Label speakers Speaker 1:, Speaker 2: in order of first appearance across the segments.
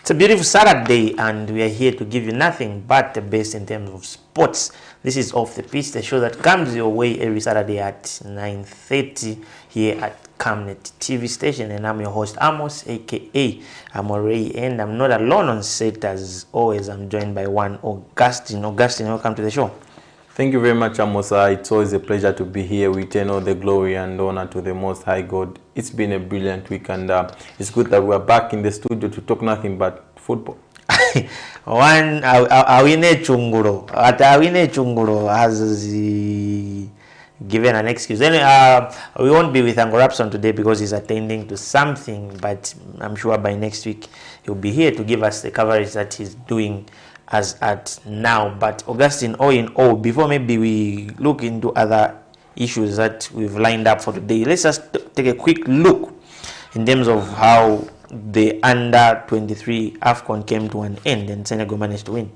Speaker 1: It's a beautiful Saturday, and we are here to give you nothing but the best in terms of sports. This is Off the Pitch, the show that comes your way every Saturday at 9:30 here at Camnet TV station, and I'm your host Amos, aka Amore, and I'm not alone on set as always. I'm joined by one Augustine. Augustine, welcome to the show.
Speaker 2: Thank you very much, Amos. It's always a pleasure to be here. We turn all the glory and honor to the Most High God. It's been a brilliant week, and it's good that we're back in the studio to talk nothing but football.
Speaker 1: Awine Chunguro has given an excuse. Anyway, we won't be with Angorapson today because he's attending to something, but I'm sure by next week he'll be here to give us the coverage that he's doing as at now. But Augustine, all in all, before maybe we look into other issues that we've lined up for today, let's just take a quick look in terms of how the under-23 AFCON came to an end and Senegal managed to win.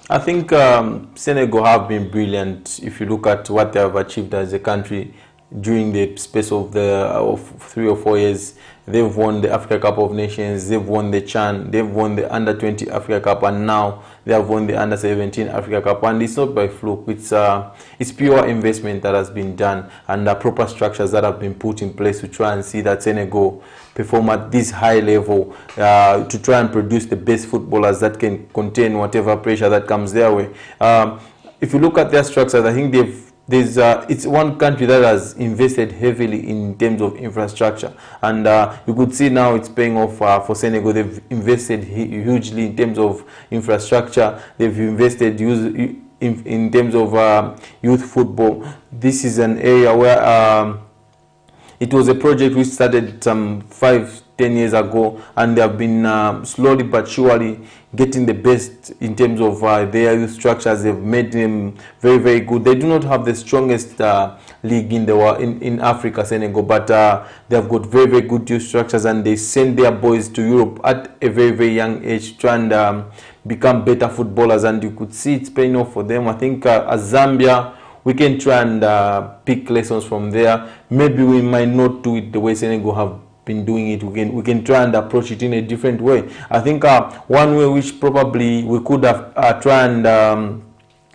Speaker 2: I think Senegal have been brilliant. If you look at what they have achieved as a country during the space of 3 or 4 years, they've won the Africa Cup of Nations, they've won the CHAN, they've won the Under-20 Africa Cup, and now they have won the Under-17 Africa Cup. And it's not by fluke, it's pure investment that has been done and proper structures that have been put in place to try and see that Senegal perform at this high level, to try and produce the best footballers that can contain whatever pressure that comes their way. If you look at their structures, I think it's one country that has invested heavily in terms of infrastructure, and you could see now it's paying off for Senegal. They've invested hugely in terms of infrastructure. They've invested in terms of youth football. This is an area where it was a project which started some 5-10 years ago, and they have been slowly but surely getting the best in terms of their youth structures. They've made them very, very good. They do not have the strongest league in the world, in Africa, Senegal, but they have got very, very good youth structures, and they send their boys to Europe at a very, very young age to try and become better footballers, and you could see it's paying off for them. I think as Zambia, we can try and pick lessons from there. Maybe we might not do it the way Senegal have been doing it. We can try and approach it in a different way. I think one way which probably we could have try and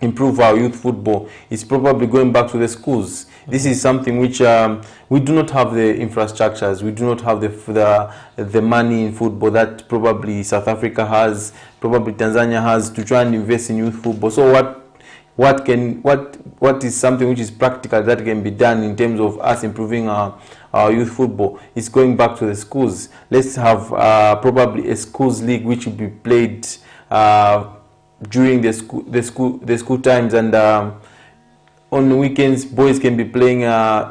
Speaker 2: improve our youth football is probably going back to the schools. This is something which we do not have the infrastructures, we do not have the money in football that probably South Africa has, probably Tanzania has, to try and invest in youth football. So what is something which is practical that can be done in terms of us improving our youth football? Is going back to the schools. Let's have probably a schools league which will be played during the school times, and on the weekends boys can be playing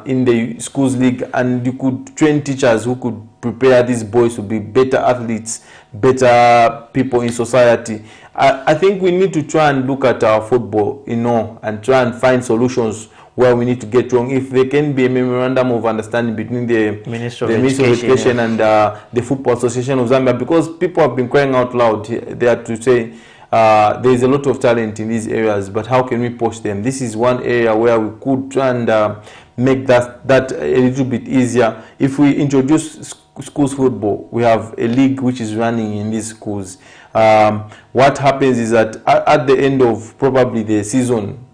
Speaker 2: in the schools league, and you could train teachers who could prepare these boys to be better athletes, better people in society. I think we need to try and look at our football, and try and find solutions where we need to get wrong. If there can be a memorandum of understanding between the Ministry of Education and the Football Association of Zambia, because people have been crying out loud there to say there is a lot of talent in these areas, but how can we push them? This is one area where we could try and make that a little bit easier. If we introduce schools football, we have a league which is running in these schools. What happens is that at the end of probably the season,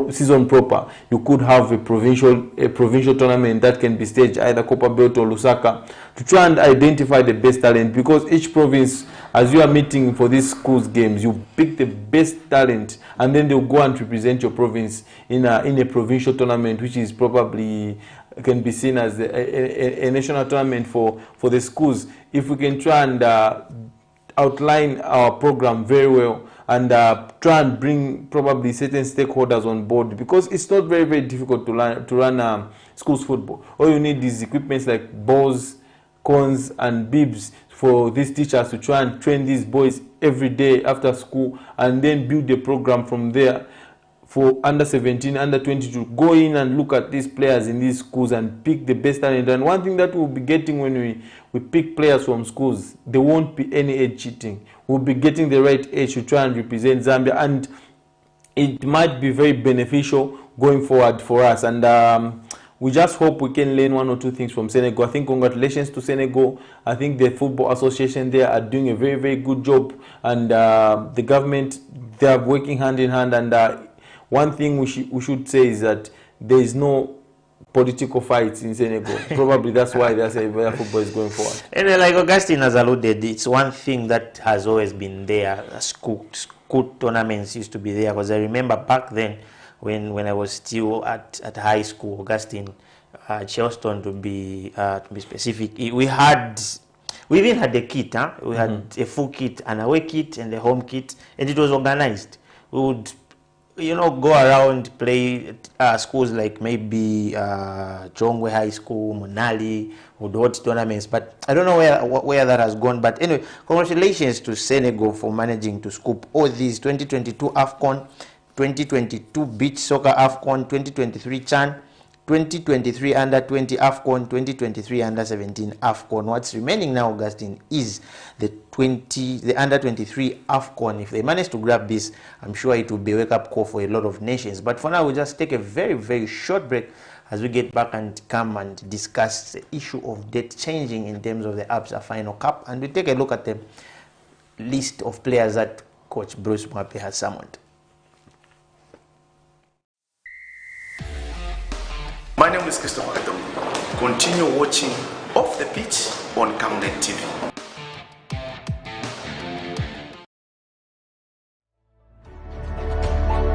Speaker 2: season proper, you could have a provincial tournament that can be staged, either Copa Belt or Lusaka, to try and identify the best talent, because each province, as you are meeting for these schools games, you pick the best talent, and then they'll go and represent your province in a provincial tournament, which is probably can be seen as a national tournament for the schools. If we can try and outline our program very well, and try and bring probably certain stakeholders on board, because it's not very, very difficult to run schools football. All you need is equipment like balls, cones, and bibs for these teachers to try and train these boys every day after school, and then build the program from there for under-17, under-20 to go in and look at these players in these schools and pick the best talent. And one thing that we'll be getting when we pick players from schools, there won't be any age cheating. We'll be getting the right age to try and represent Zambia, and it might be very beneficial going forward for us. And we just hope we can learn one or two things from Senegal. I think congratulations to Senegal. I think the Football Association there are doing a very, very good job. And the government, they are working hand in hand. And one thing we should say is that there is no political fights in Senegal. Probably that's why they say where football is going forward.
Speaker 1: And like Augustine has alluded, it's one thing that has always been there. School tournaments used to be there, because I remember back then when I was still at high school, Augustine, Charleston to be specific, we even had a kit, huh? We had a full kit, an away kit and a home kit, and it was organized. We would, go around, play schools like maybe Chongwe High School, Monali, would hold tournaments, but I don't know where that has gone. But anyway, congratulations to Senegal for managing to scoop all these 2022 AFCON, 2022 Beach Soccer AFCON, 2023 CHAN, 2023 Under-20 AFCON, 2023 Under-17 AFCON. What's remaining now, Augustine, is the Under-23 AFCON. If they manage to grab this, I'm sure it will be a wake-up call for a lot of nations. But for now, we'll just take a very, very short break as we get back and come and discuss the issue of date changing in terms of the ABSA Final Cup. And we take a look at the list of players that Coach Bruce MWAPE has summoned.
Speaker 3: My name is Christopher Adam. Continue watching Off the Pitch on Camnet TV.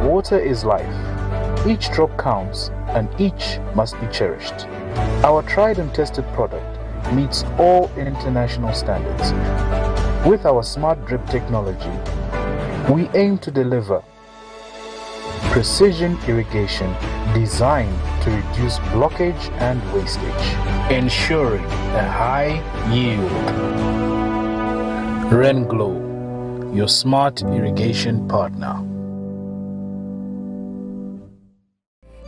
Speaker 4: Water is life. Each drop counts and each must be cherished. Our tried and tested product meets all international standards. With our smart drip technology, we aim to deliver precision irrigation designed to reduce blockage and wastage, ensuring a high yield. Renglow, your smart irrigation partner.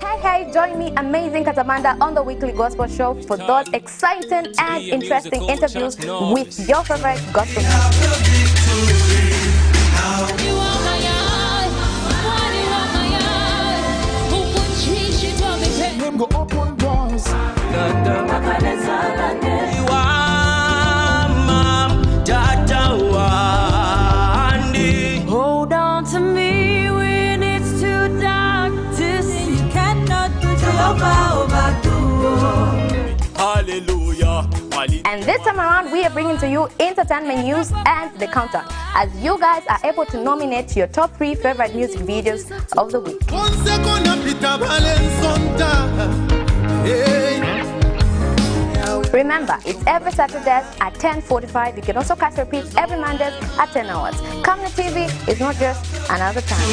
Speaker 5: Hey, join me, Amazing Katamanda, on the weekly gospel show for those exciting and interesting interviews with your favorite gospel
Speaker 6: go open doors. Hold on to me when it's too dark to see. You cannot put your power back to war. Hallelujah.
Speaker 5: And this time around, we are bringing to you entertainment news and the countdown, as you guys are able to nominate your top 3 favorite music videos of the week. Remember, it's every Saturday at 10:45. You can also catch repeats every Monday at 10 hours. Camnet TV is not just another time.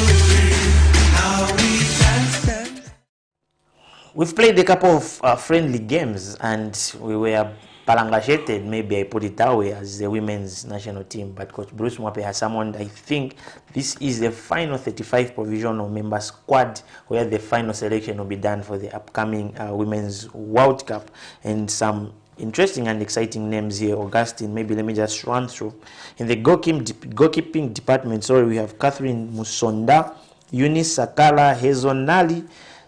Speaker 1: We've played a couple of friendly games, and we were palangasheted, maybe I put it that way, as the women's national team. But Coach Bruce MWAPE has summoned, I think this is the final 35 provisional member squad, where the final selection will be done for the upcoming Women's World Cup. And some interesting and exciting names here. Augustine, maybe let me just run through. In the goalkeeping department, we have Catherine Musonda, Eunice Sakala, Hezonali,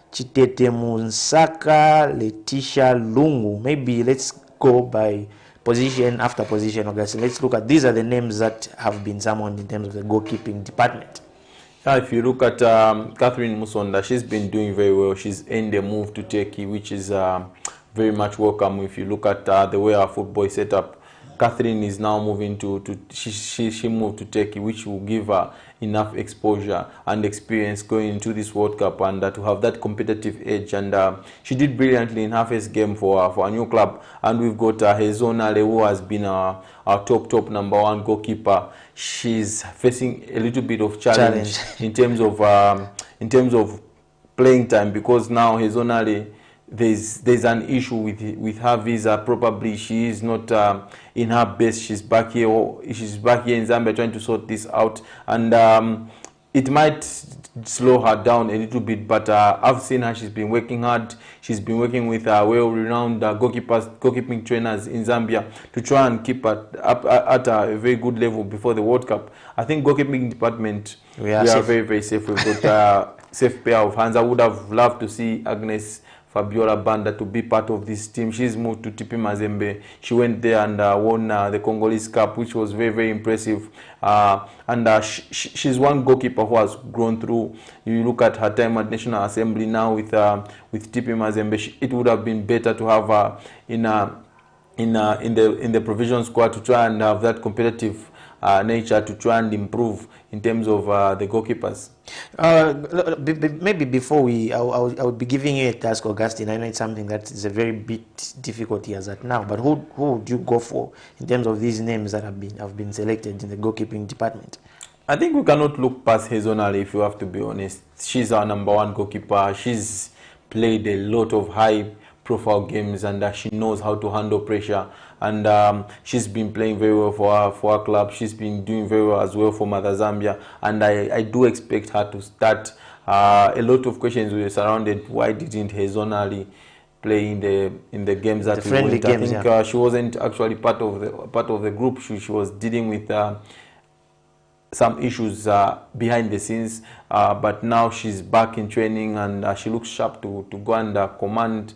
Speaker 1: Chitete Munsaka, Letitia Lungu. Maybe let's go by position after position, Augustine. Let's look at, these are the names that have been summoned in terms of the goalkeeping department.
Speaker 2: If you look at Catherine Musonda, she's been doing very well. She's in the move to Turkey, which is very much welcome. If you look at the way our football is set up, Catherine is now moving she moved to Turkey, which will give her enough exposure and experience going into this World Cup, and to have that competitive edge. And she did brilliantly in her first game for a new club. And we've got Hezonale, who has been our top number 1 goalkeeper. She's facing a little bit of challenge. in terms of playing time, because now Hezonale, there's an issue with her visa. Probably she is not in her best. She's back here in Zambia trying to sort this out, and it might slow her down a little bit, but I've seen her. She's been working hard. She's been working with well-renowned goalkeeping trainers in Zambia to try and keep at a very good level before the World Cup. I think goalkeeping department, we are very, very safe. We've got safe pair of hands. I would have loved to see Agnes Fabiola Banda to be part of this team. She's moved to TP Mazembe. She went there and won the Congolese Cup, which was very, very impressive. She's one goalkeeper who has grown through. You look at her time at National Assembly now with TP Mazembe. It would have been better to have her in the provision squad to try and have that competitive nature to try and improve in terms of the goalkeepers.
Speaker 1: Maybe before I would be giving you a task, Augustine. I know it's something that is a very bit difficult as at now, but who would you go for in terms of these names that have been selected in the goalkeeping department?
Speaker 2: I think we cannot look past Hazonali, if you have to be honest. She's our #1 goalkeeper. She's played a lot of high-profile games, and she knows how to handle pressure. And she's been playing very well for our club. She's been doing very well as well for Mother Zambia. And I do expect her to start. A lot of questions were surrounded. Why didn't Hazonali play in the games that we went? I think she wasn't actually part of the group. She was dealing with some issues behind the scenes, but now she's back in training, and she looks sharp to go and command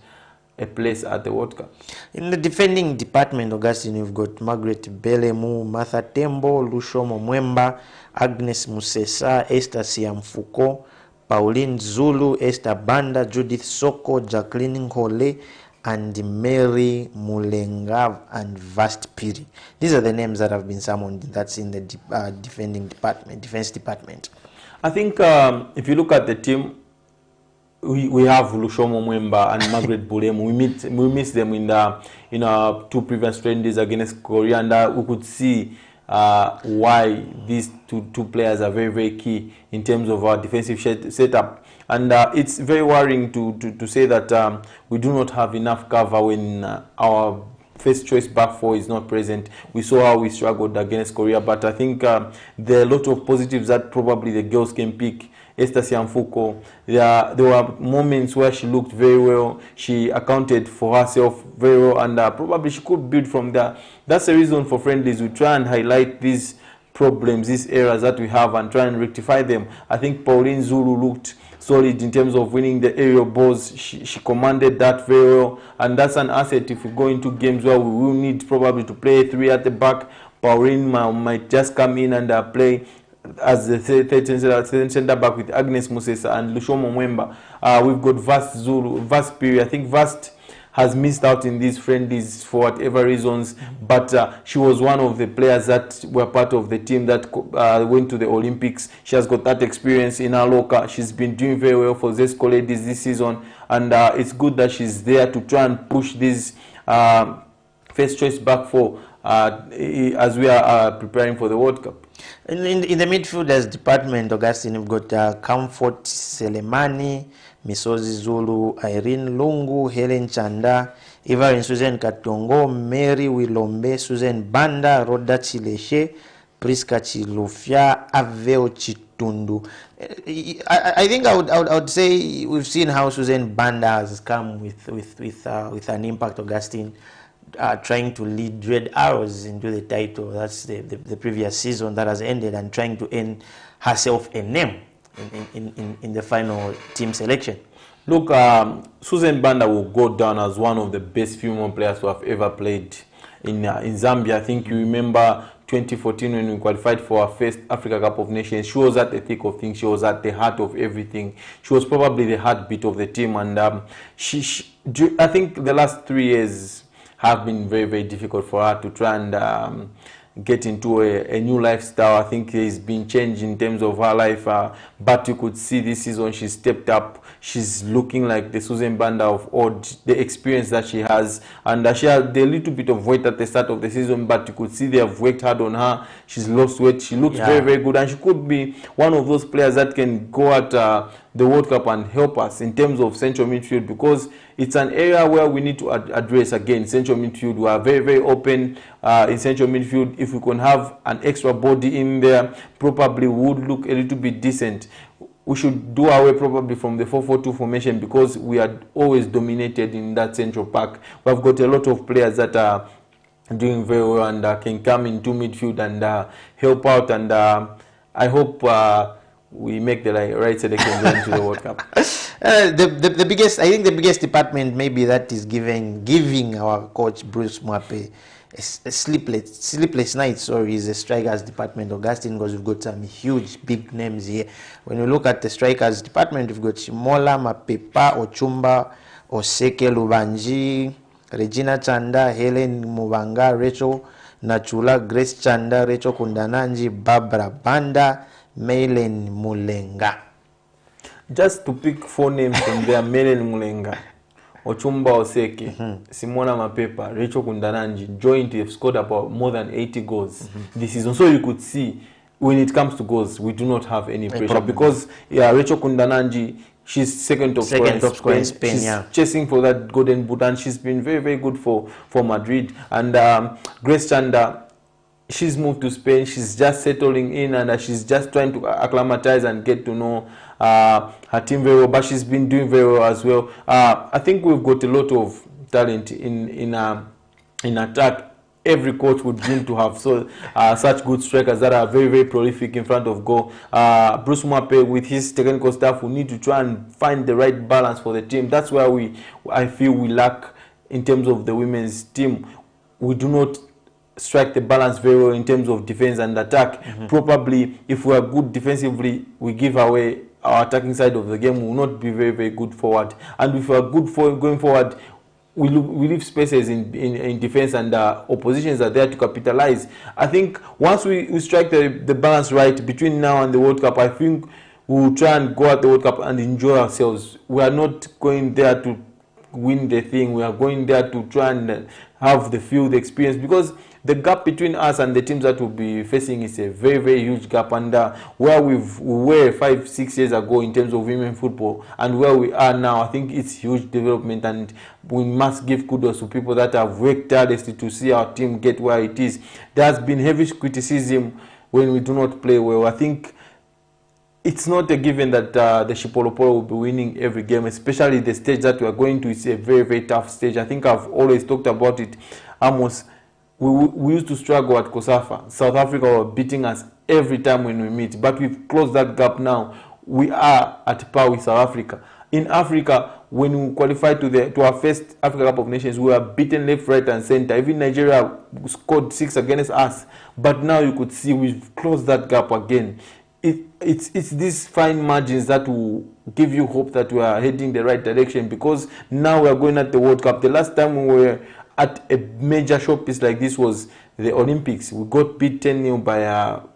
Speaker 2: a place at the World Cup.
Speaker 1: In the defending department, Augustine, you've got Margaret Belemu, Martha Tembo, Lushomo Mwemba, Agnes Musesa, Esther Siamfuko, Pauline Zulu, Esther Banda, Judith Soko, Jacqueline Hole, and Mary Mulengav and Vast Piri. These are the names that have been summoned. That's in the defense department. I
Speaker 2: think if you look at the team, we have Lushomo Mwemba and Margaret Bulemu. We miss them in our 2 previous friendlies against Korea, and we could see why these two players are very, very key in terms of our defensive setup. And it's very worrying to say that we do not have enough cover when our first choice back four is not present. We saw how we struggled against Korea, but I think there are a lot of positives that probably the girls can pick. Esther Siamfuko, there were moments where she looked very well. She accounted for herself very well, and probably she could build from there. That's the reason for friendlies. We try and highlight these problems, these errors that we have, and try and rectify them. I think Pauline Zulu looked solid in terms of winning the aerial balls. She commanded that very well, and that's an asset if we go into games where we will need probably to play 3 at the back. Pauline might just come in and play as the third center back with Agnes Musesa and Lushomo Mwemba. We've got Vast Piri. I think Vast has missed out in these friendlies for whatever reasons, but she was one of the players that were part of the team that went to the Olympics. She has got that experience in her locker. She's been doing very well for Zesco ladies this season, and it's good that she's there to try and push this first choice back four as we are preparing for the World Cup.
Speaker 1: In the midfielders department, Augustine, we've got Comfort Selemani, Misozi Zulu, Irene Lungu, Helen Chanda, Evelyn Susan Katongo, Mary Wilombe, Susan Banda, Roda Chileshe, Priska Chilufya, Aveo Chitundu. I think I would say we've seen how Susan Banda has come with an impact, Augustine. Trying to lead Red Arrows into the title. That's the previous season that has ended, and trying to earn herself a name in the final team selection.
Speaker 2: Look, Susan Banda will go down as one of the best female players who have ever played in Zambia. I think you remember 2014 when we qualified for our first Africa Cup of Nations. She was at the thick of things. She was at the heart of everything. She was probably the heartbeat of the team, and I think the last 3 years have been very, very difficult for her to try and get into a new lifestyle. I think there's been change in terms of her life, but you could see this season she stepped up. She's looking like the Susan Banda of old, the experience that she has, and she had a little bit of weight at the start of the season, but you could see they have worked hard on her. She's lost weight. She looks very, very good, and she could be one of those players that can go at the World Cup and help us in terms of central midfield, because it's an area where we need to address again. Central midfield, we are very, very open in central midfield. If we can have an extra body in there, probably would look a little bit decent. We should do away probably from the 4-4-2 formation, because we are always dominated in that central pack. We have got a lot of players that are doing very well and can come into midfield and help out, and I hope we make the right selection going to the World Cup.
Speaker 1: The biggest, I think the biggest department maybe that is giving our coach Bruce MWAPE a sleepless night, sorry, is the strikers department, Augustine, because we've got some huge big names here. When you look at the strikers department, we've got Shimola, Mapepa, Ochumba, Oseke, Lubanji, Regina Chanda, Helen Mubanga, Rachel Nachula, Grace Chanda, Rachel Kundananji, Barbara Banda, Mailen Mulenga.
Speaker 2: Just to pick 4 names from there: Mailen Mulenga, Ochumba Oseke, Simona Mapepa, Rachel Kundananji, joint have scored about more than 80 goals this season. So you could see when it comes to goals, we do not have any pressure because Rachel Kundananji, she's second top scorer in Spain. She's chasing for that golden boot, and she's been very, very good for Madrid. And Grace Chanda, she's moved to Spain. She's just settling in, and she's just trying to acclimatize and get to know her team very well. But she's been doing very well as well. I think we've got a lot of talent in attack. Every coach would dream to have such good strikers that are very, very prolific in front of goal. Bruce MWAPE with his technical staff will need to try and find the right balance for the team. That's where I feel we lack in terms of the women's team. We do not strike the balance very well in terms of defense and attack. Probably if we are good defensively, we give away our attacking side of the game. We will not be very, very good forward. And if we are good for going forward, we leave spaces in defense, and oppositions are there to capitalize. I think once we strike the balance right between now and the World Cup, I think we will try and go at the World Cup and enjoy ourselves. We are not going there to win the thing. We are going there to try and have the field experience, because the gap between us and the teams that we'll be facing is a very, very huge gap. And where we were 5-6 years ago in terms of women football and where we are now, I think it's huge development, and we must give kudos to people that have worked tirelessly to see our team get where it is. There has been heavy criticism when we do not play well. I think it's not a given that the Chipolopolo will be winning every game, especially the stage that we are going to. It's a very, very tough stage. I think I've always talked about it. Amos, we used to struggle at Kosafa. South Africa were beating us every time when we meet, but we've closed that gap now. We are at par with South Africa. In Africa, when we qualified to our first Africa Cup of Nations, we were beaten left, right, and center. Even Nigeria scored 6 against us. But now you could see we've closed that gap again. It's these fine margins that will give you hope that we are heading the right direction, because now we are going at the World Cup. The last time we were at a major showpiece like this was the Olympics. We got beat 10-0 by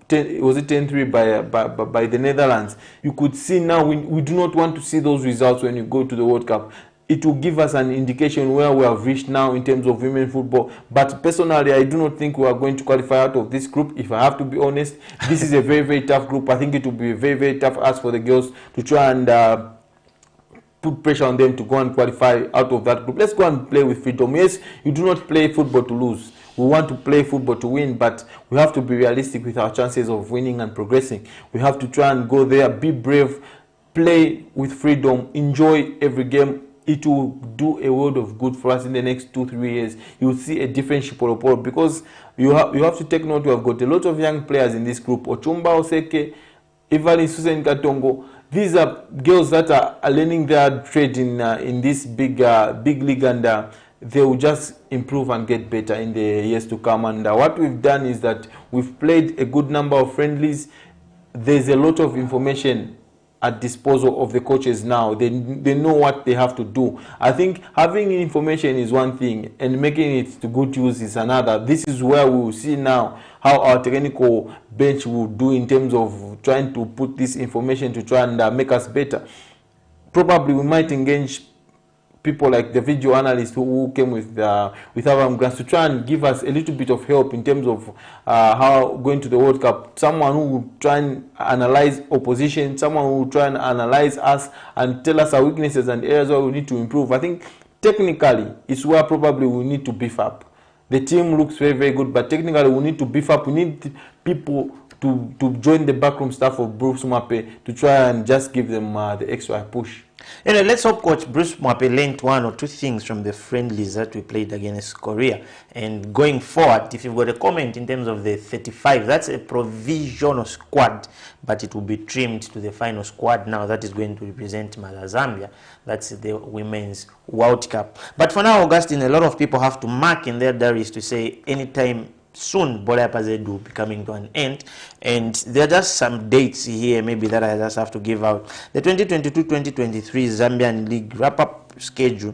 Speaker 2: 10-3 by the Netherlands. You could see now we do not want to see those results when you go to the World Cup. It will give us an indication where we have reached now in terms of women football. But personally, I do not think we are going to qualify out of this group. If I have to be honest, this is a very, very tough group. I think it will be a very, very tough ask for the girls to try and put pressure on them to go and qualify out of that group. Let's go and play with freedom. Yes, you do not play football to lose. We want to play football to win, but we have to be realistic with our chances of winning and progressing. We have to try and go there, be brave, play with freedom, enjoy every game. It will do a world of good for us in the next 2-3 years. You will see a different Chipolopolo, because you have to take note, we have got a lot of young players in this group. Ochumba Oseke, Evelyn Susan Katongo. These are girls that are learning their trade in this big league, and they will just improve and get better in the years to come. And what we've done is that we've played a good number of friendlies. There's a lot of information at disposal of the coaches now. They know what they have to do. I think having information is one thing, and making it to good use is another. This is where we will see now how our technical bench will do in terms of trying to put this information to try and make us better. Probably we might engage people like the video analysts who came with Abraham Grants to try and give us a little bit of help in terms of how going to the World Cup. Someone who will try and analyze opposition, someone who will try and analyze us and tell us our weaknesses and areas where we need to improve. I think technically it's where probably we need to beef up. The team looks very, very good, but technically we need to beef up. We need people to join the backroom staff of Bruce MWAPE to try and just give them the extra push.
Speaker 1: Anyway, let's hope Coach Bruce MWAPE learned one or two things from the friendlies that we played against Korea. And going forward, if you've got a comment in terms of the 35, that's a provisional squad, but it will be trimmed to the final squad now that is going to represent Mother Zambia. That's the Women's World Cup. But for now, Augustine, a lot of people have to mark in their diaries to say anytime soon Bola Yapaze will be coming to an end, and there are just some dates here maybe that I just have to give out. The 2022-2023 Zambian League wrap-up schedule.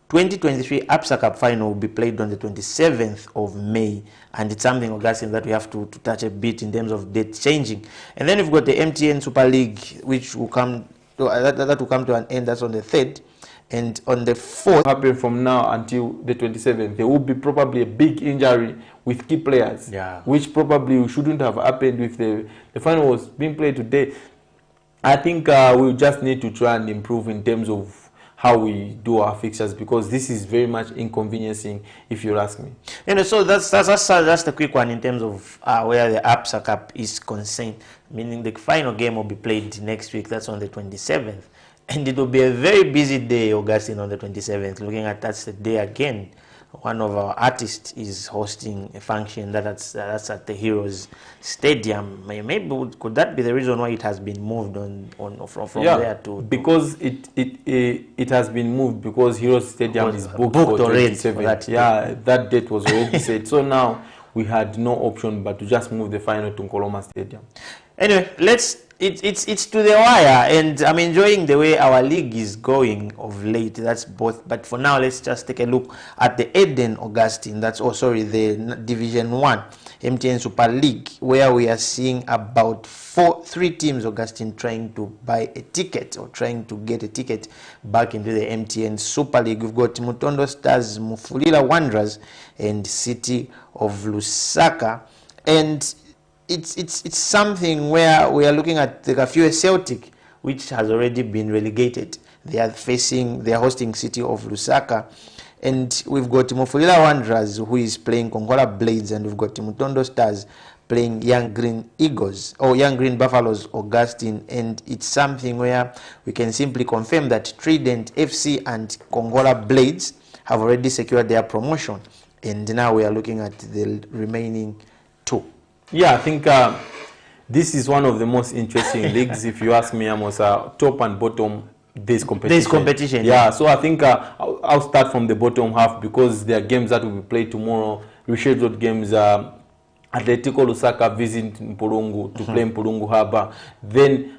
Speaker 1: 2023 APSA Cup final will be played on the 27th of May, and it's something, Augustine, that we have to touch a bit in terms of date changing. And then we've got the MTN Super League, which will come to, that will come to an end. That's on the 3rd. And on the 4th,
Speaker 2: happen from now until the 27th, there will be probably a big injury with key players, which probably shouldn't have happened if the final was being played today. I think we just need to try and improve in terms of how we do our fixtures, because this is very much inconveniencing, if you ask me.
Speaker 1: You know, so that's a quick one in terms of where the APSA Cup is concerned, meaning the final game will be played next week. That's on the 27th. And it will be a very busy day, Augustine, on the 27th. Looking at that's the day again. One of our artists is hosting a function that's at the Heroes Stadium. Maybe could that be the reason why it has been moved from there to? Because
Speaker 2: it has been moved because Heroes Stadium is booked for
Speaker 1: already.
Speaker 2: That date was already set. So now we had no option but to just move the final to Nkoloma Stadium.
Speaker 1: Anyway, it's to the wire, and I'm enjoying the way our league is going of late. That's both. But for now, let's just take a look at the Eden, Augustine. That's the Division 1 MTN Super League, where we are seeing about 3 teams, Augustine, trying to buy a ticket or trying to get a ticket back into the MTN Super League. We've got Mutondo Stars, Mufulira Wanderers, and City of Lusaka, and it's something where we are looking at the Kafue Celtic, which has already been relegated. They are hosting City of Lusaka, and we've got Mufulira Wanderers, who is playing Kongola Blades, and we've got Mutondo Stars playing Young Green Eagles or Young Green Buffaloes, Augustine. And it's something where we can simply confirm that Trident FC and Kongola Blades have already secured their promotion, and now we are looking at the remaining 2.
Speaker 2: Yeah, I think this is one of the most interesting leagues, if you ask me, Amos. Top and bottom, there's competition. Yeah, so I think I'll start from the bottom half, because there are games that will be played tomorrow, rescheduled games. Atletico Lusaka visit Mpulungu to play Mpulungu Harbour. Then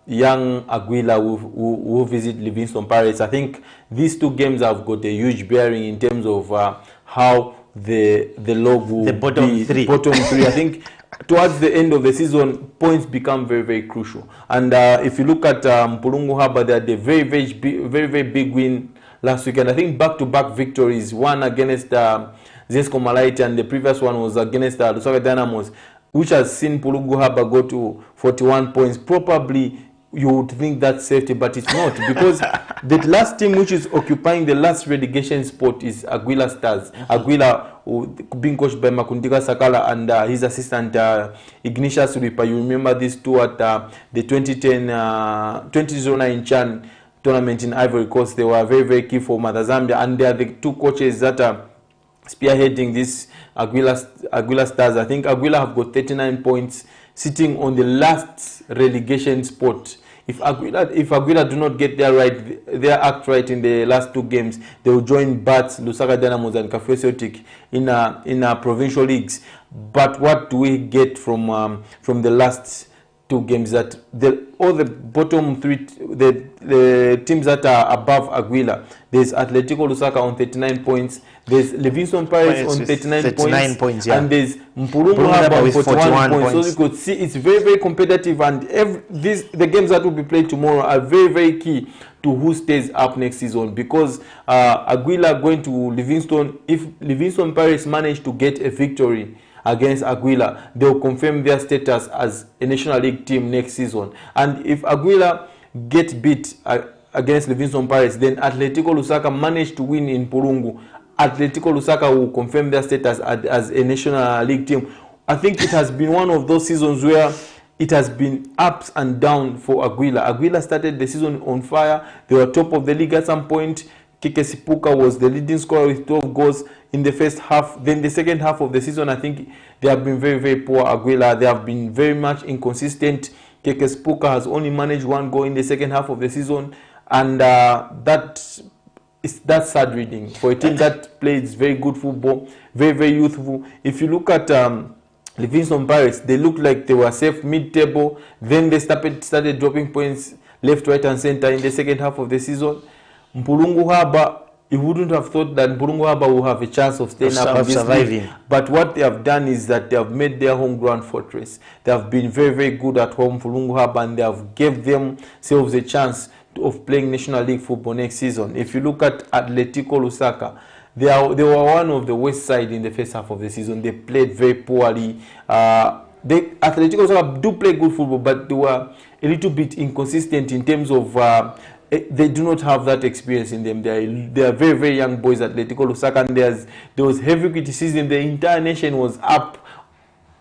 Speaker 2: Young Aguila will visit Livingston Pirates. I think these 2 games have got a huge bearing in terms of how the log will be bottom three. I think towards the end of the season, points become very, very crucial. And if you look at Mpulungu Harbour, they had a very, very big win last weekend. I think back-to-back victories, one against Zesco Malaita, and the previous one was against Lusaka Dynamos, which has seen Mpulungu Harbour go to 41 points. Probably you would think that's safety, but it's not, because the last team which is occupying the last relegation spot is Aguila Stars. Aguila, being coached by Makundika Sakala and his assistant Ignatius Ripa. You remember these 2 at the 2009 Chan tournament in Ivory Coast. They were very, very key for Mother Zambia, and they are the 2 coaches that are spearheading this Aguila Stars. I think Aguila have got 39 points, sitting on the last relegation spot. If Aguila do not get their act right in the last 2 games, they will join Bats, Lusaka Dynamos, and Kafue Celtic in provincial leagues. But what do we get from the last 2 games? That all the bottom 3, the teams that are above Aguila, there's Atletico Lusaka on 39 points, there's Livingston Pirates on 39 points, and there's Mpulungu Harbour on 41 points. So you could see it's very, very competitive, and the games that will be played tomorrow are very, very key to who stays up next season, because Aguila going to Livingston. If Livingston Pirates manage to get a victory against Aguila, they will confirm their status as a National League team next season. And if Aguila get beat against Livingston Pirates, then Atletico Lusaka managed to win in Mpulungu, Atletico Lusaka will confirm their status as a National League team. I think it has been one of those seasons where it has been ups and downs for Aguila. Aguila started the season on fire. They were top of the league at some point. Keke Sipuka was the leading scorer with 12 goals in the first half. Then the second half of the season, I think they have been very, very poor. Aguila, they have been very much inconsistent. Keke Sipuka has only managed 1 goal in the second half of the season. And that's sad reading for a team that plays very good football, very, very youthful. If you look at Livingston Pirates, they looked like they were safe mid-table. Then they started dropping points left, right, and center in the second half of the season. Mpulungu Harbour, you wouldn't have thought that Mpulungu Harbour will have a chance of staying up and surviving. But what they have done is that they have made their home ground fortress. They have been very, very good at home, Mpulungu Harbour, and they have gave themselves a chance of playing National League football next season. If you look at Atletico Lusaka, they were one of the worst side in the first half of the season. They played very poorly. Atletico Lusaka do play good football, but they were a little bit inconsistent in terms of they do not have that experience in them. They are very, very young boys at Atletico Lusaka, and there was heavy criticism. The entire nation was up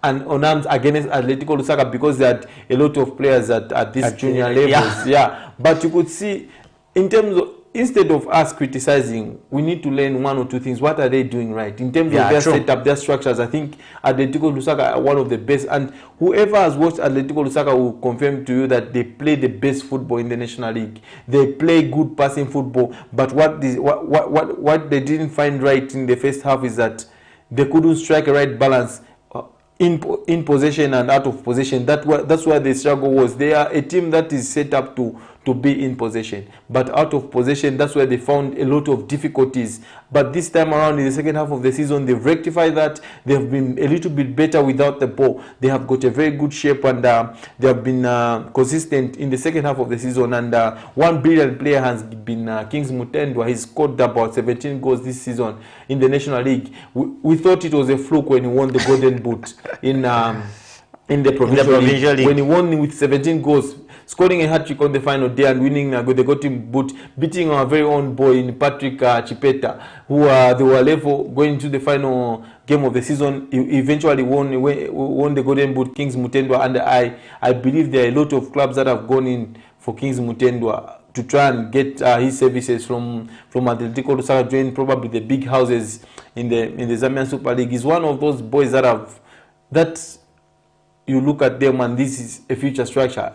Speaker 2: and on arms against Atletico Lusaka because they had a lot of players at this junior levels. Yeah, but you could see in terms of, instead of us criticizing, we need to learn 1 or 2 things. What are they doing right? In terms of their setup, their structures, I think Atletico Lusaka are one of the best. And whoever has watched Atletico Lusaka will confirm to you that they play the best football in the National League. They play good passing football. But what they didn't find right in the first half is that they couldn't strike a right balance in possession and out of possession. That's where the struggle was. They are a team that is set up to be in possession, but out of possession, that's where they found a lot of difficulties. But this time around in the second half of the season, they've rectified that. They've been a little bit better without the ball. They have got a very good shape, and they have been consistent in the second half of the season. And one brilliant player has been Kings Mutendwa. He's scored about 17 goals this season in the National League. We thought it was a fluke when he won the Golden Boot in the provincial league. When he won with 17 goals, scoring a hat-trick on the final day and winning the Golden Boot, beating our very own boy in Patrick Chipeta, who they were level going into the final game of the season. He eventually won the Golden Boot, Kings Mutendwa, and I believe there are a lot of clubs that have gone in for Kings Mutendwa to try and get his services from Atletico Lusaka, join probably the big houses in the Zambian Super League. He's one of those boys that you look at them and this is a future striker.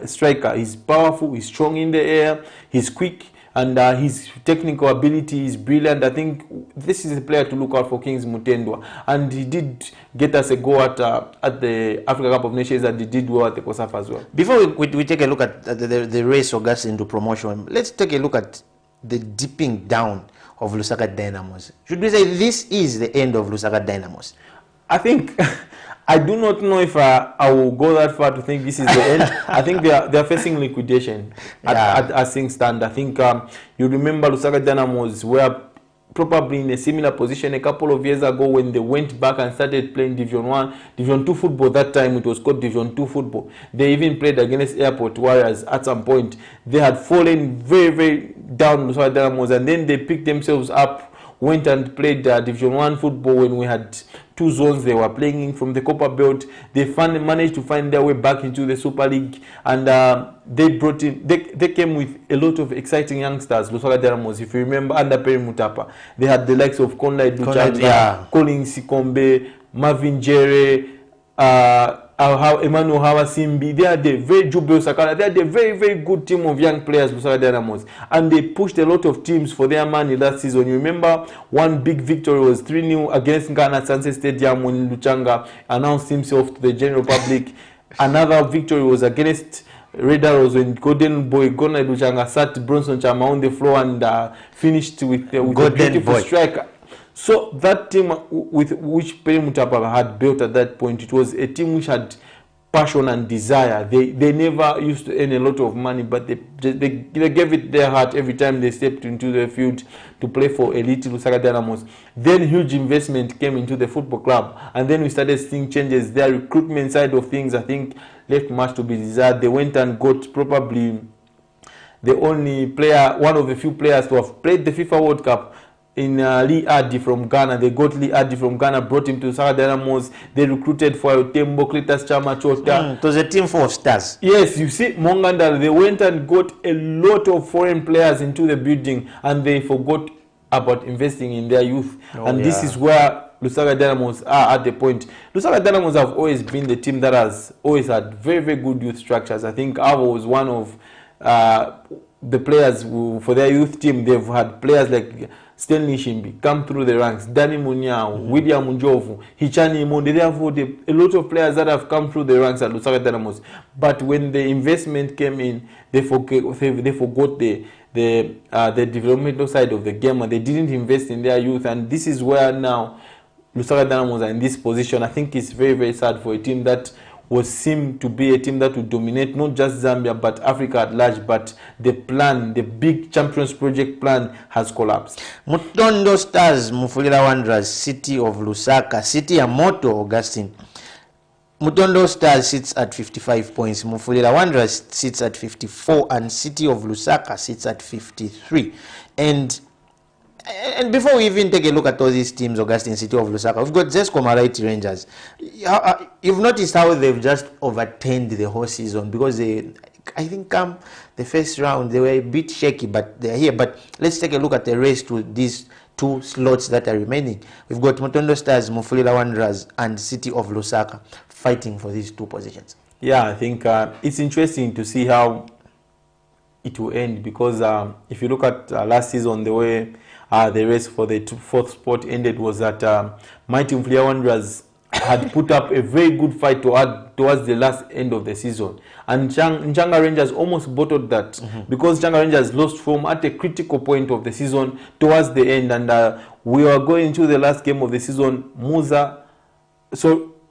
Speaker 2: He's powerful, he's strong in the air, he's quick, and his technical ability is brilliant. I think this is a player to look out for Kings Mutendwa. And he did get us a go at the Africa Cup of Nations, and he did well at the COSAF as well.
Speaker 1: Before we take a look at the race of gas into promotion, let's take a look at the dipping down of Lusaka Dynamos. Should we say this is the end of Lusaka Dynamos?
Speaker 2: I think I do not know if I will go that far to think this is the end. I think they are facing liquidation as things stand. I think you remember Lusaka Dynamos were probably in a similar position a couple of years ago when they went back and started playing Division 1, Division 2 football. That time it was called Division 2 football. They even played against Airport Warriors at some point. They had fallen very, very down, Lusaka Dynamos, and then they picked themselves up, went and played Division 1 football when we had 2 zones they were playing in from the Copper Belt. They managed to find their way back into the Super League, and they came with a lot of exciting youngsters, Lusaka Dynamos. If you remember, under Perry Mutapa, they had the likes of Konda Duchanga, Colin Sikombe, Marvin Jere, Emmanuel Hawasimbi. They are the very Jubel Sakala. They are the very, very good team of young players, Lusaka Dynamos, and they pushed a lot of teams for their money last season. You remember one big victory was 3-0 against Ghana at Sunset Stadium when Luchanga announced himself to the general public. Another victory was against Red Arrows when Golden Boy Gona Luchanga sat Bronson Chama on the floor and finished with a beautiful strike. So that team with which Perry Mutapa had built at that point, it was a team which had passion and desire. They never used to earn a lot of money, but they gave it their heart every time they stepped into the field to play for elite Lusaka Dynamos. Then huge investment came into the football club, and then we started seeing changes. Their recruitment side of things, I think, left much to be desired. They went and got probably the only player, one of the few players to have played the FIFA World Cup, Lee Addy from Ghana. They got Lee Addy from Ghana, brought him to Lusaka Dynamos. They recruited for Tembo, Cletus Chama Chota.
Speaker 1: It was a team full of stars.
Speaker 2: Yes, you see, Mongandala, they went and got a lot of foreign players into the building, and they forgot about investing in their youth. This is where Lusaka Dynamos are at the point. Lusaka Dynamos have always been the team that has always had very, very good youth structures. I think Avo was one of the players who, for their youth team, they've had players like Stanley Shimbi come through the ranks, Danny Munyao, William Njovu, Hichani Monde. They have a lot of players that have come through the ranks at Lusaka Dynamos. But when the investment came in, they forgot the developmental side of the game, and they didn't invest in their youth. And this is where now Lusaka Dynamos are in this position. I think it's very, very sad for a team that seemed to be a team that would dominate not just Zambia but Africa at large, but the plan, the big Champions Project plan, has collapsed.
Speaker 1: Mutondo Stars, Mufulira Wanderers, City of Lusaka, City ya Moto, Augustine. Mutondo Stars sits at 55 points, Mufulira Wanderers sits at 54, and City of Lusaka sits at 53. And before we even take a look at all these teams, Augustine, City of Lusaka, we've got Zesco Maraiti Rangers. You've noticed how they've just overturned the whole season, because I think the first round they were a bit shaky, but they're here. But let's take a look at the race to these two slots that are remaining. We've got Mutondo Stars, Mufulira Wanderers, and City of Lusaka fighting for these two positions.
Speaker 2: Yeah, I think it's interesting to see how it will end, because if you look at last season, the way the race for the fourth spot ended was that Mighty Mufulira Wanderers had put up a very good fight towards the last end of the season, and Nchanga Rangers almost bottled that, because Nchanga Rangers lost form at a critical point of the season towards the end, and we were going to the last game of the season.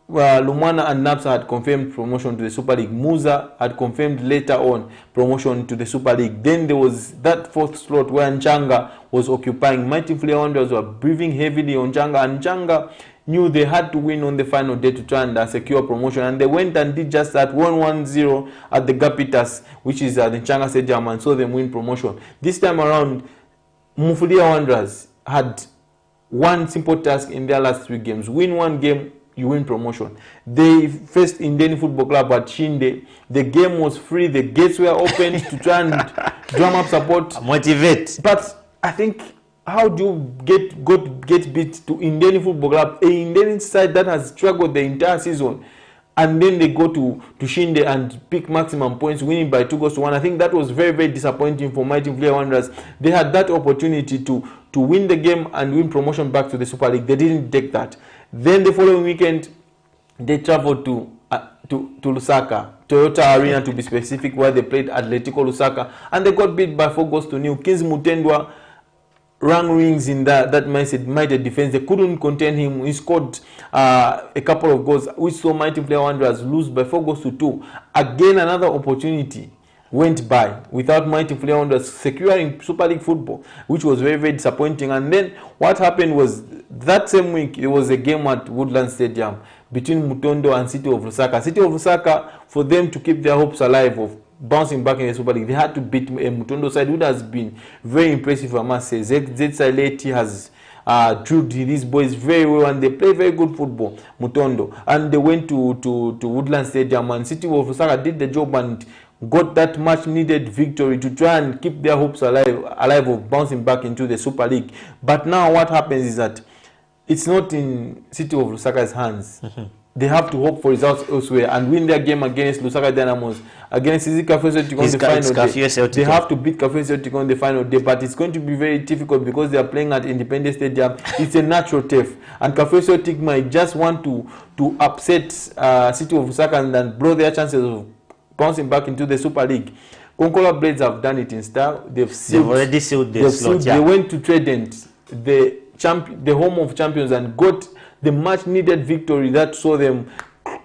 Speaker 2: Lumwana and Napsa had confirmed promotion to the Super League. Musa had confirmed later on promotion to the Super League. Then there was that fourth slot where Nchanga was occupying. Mighty Mufulira Wanderers were breathing heavily on Nchanga, and Nchanga knew they had to win on the final day to try and secure promotion, and they went and did just that. 1-1-0 at the Gapitas, which is at the Nchanga Stadium, and saw them win promotion. This time around, Mufulira Wanderers had one simple task in their last 3 games: win one game, you win promotion. They faced Indian Football Club at Shinde. The game was free. The gates were open to try and drum up support,
Speaker 1: motivate.
Speaker 2: But I think, how do you get beat to Indian Football Club, a Indian side that has struggled the entire season, and then they go to Shinde and pick maximum points, winning by 2-1? I think that was very, very disappointing for Mighty Mufulira Wanderers. They had that opportunity to win the game and win promotion back to the Super League. They didn't take that. Then the following weekend, they traveled to Lusaka, Toyota Arena to be specific, where they played Atletico Lusaka, and they got beat by 4-0. Kings Mutendwa rang rings in that Mighty defense. They couldn't contain him. He scored a couple of goals, which saw Mighty Mufulira Wanderers lose by 4-2. Again, another opportunity went by without Mighty Mufulira Wanderers securing Super League football, which was very, very disappointing. And then what happened was, that same week, there was a game at Woodland Stadium between Mutondo and City of Lusaka. City of Lusaka, for them to keep their hopes alive of bouncing back in the Super League, they had to beat a Mutondo side, which has been very impressive, I must say. Zed has drilled these boys very well, and they play very good football, Mutondo. And they went to Woodland Stadium, and City of Lusaka did the job and got that much needed victory to try and keep their hopes alive of bouncing back into the Super League. But now what happens is that it's not in City of Lusaka's hands. They have to hope for results elsewhere and win their game against Lusaka Dynamos, against Cafe Celtic on the final day. They have to beat Cafe Celtic on the final day, but it's going to be very difficult because they are playing at Independence Stadium. It's a natural turf, and Cafe Celtic might just want to upset City of Lusaka and then blow their chances of bouncing back into the Super League. Concola Blades have done it in style. They've already sealed the slot. They went to Trident, the home of champions, and got the much needed victory that saw them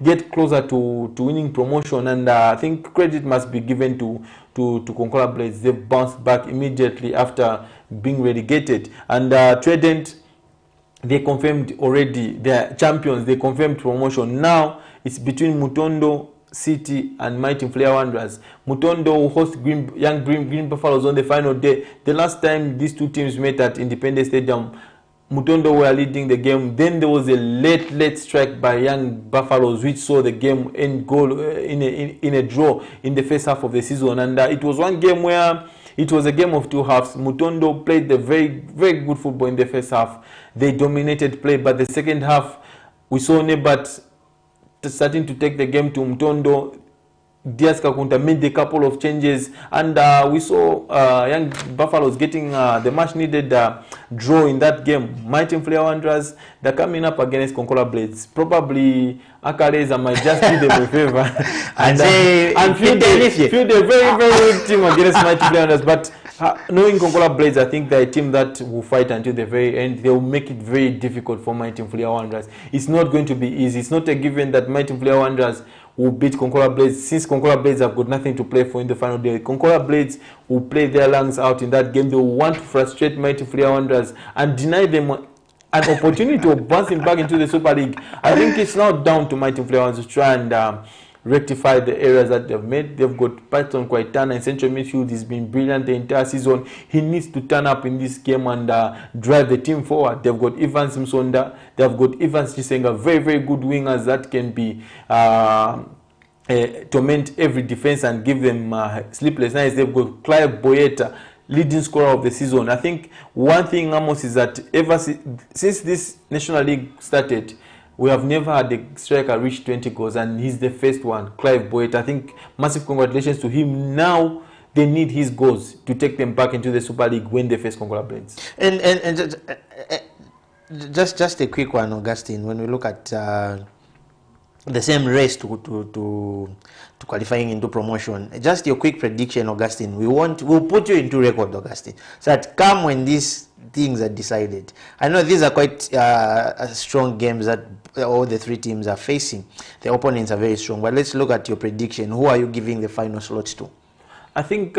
Speaker 2: get closer to winning promotion. And I think credit must be given to Concola Blades. They've bounced back immediately after being relegated. And Trident, they confirmed already, they're champions. They confirmed promotion. Now it's between Mutondo City and Mighty Mfulira Wanderers. Mutondo will host Young Green Buffaloes on the final day. The last time these two teams met at Independence Stadium, Mutondo were leading the game. Then there was a late strike by Young Buffaloes, which saw the game end goal in a draw in the first half of the season. And it was one game where it was a game of two halves. Mutondo played the very good football in the first half. They dominated play, but the second half, we saw Nebat starting to take the game to Mutondo. Diaz Kakunta made a couple of changes, and we saw Young Buffaloes getting the much needed draw in that game. Mighty Mfulira Wanderers, they're coming up against Concola Blades. Probably Akaleza might just do them a favor and feel the very weak team against Mighty Mfulira Wanderers. But knowing Concola Blades, I think they're a team that will fight until the very end. They will make it very difficult for Mighty Mfulira Wanderers. It's not going to be easy. It's not a given that Mighty Mfulira Wanderers will beat Concola Blades, since Concola Blades have got nothing to play for in the final day. Concola Blades will play their lungs out in that game. They will want to frustrate Mighty Mfulira Wanderers and deny them an opportunity of bouncing back into the Super League. I think it's now down to Mighty Mfulira Wanderers to try and rectify the errors that they've made. They've got Patton Kwaitana in central midfield. He's been brilliant the entire season. He needs to turn up in this game and drive the team forward. They've got Evans Msonda. They've got Evans Chisenga, very good wingers that can be torment every defense and give them sleepless nights. They've got Clive Boyeta, leading scorer of the season. I think one thing, Amos, is that ever since this National League started, we have never had a striker reach 20 goals, and he's the first one, Clive Boyeta. I think massive congratulations to him. Now they need his goals to take them back into the Super League when they face Concola Blades.
Speaker 1: And just a quick one, Augustine. When we look at the same race to qualifying into promotion, just your quick prediction, Augustine. We'll put you into record, Augustine, so that come when these things are decided. I know these are quite strong games that all the three teams are facing. The opponents are very strong, but let's look at your prediction. Who are you giving the final slots to? I
Speaker 2: think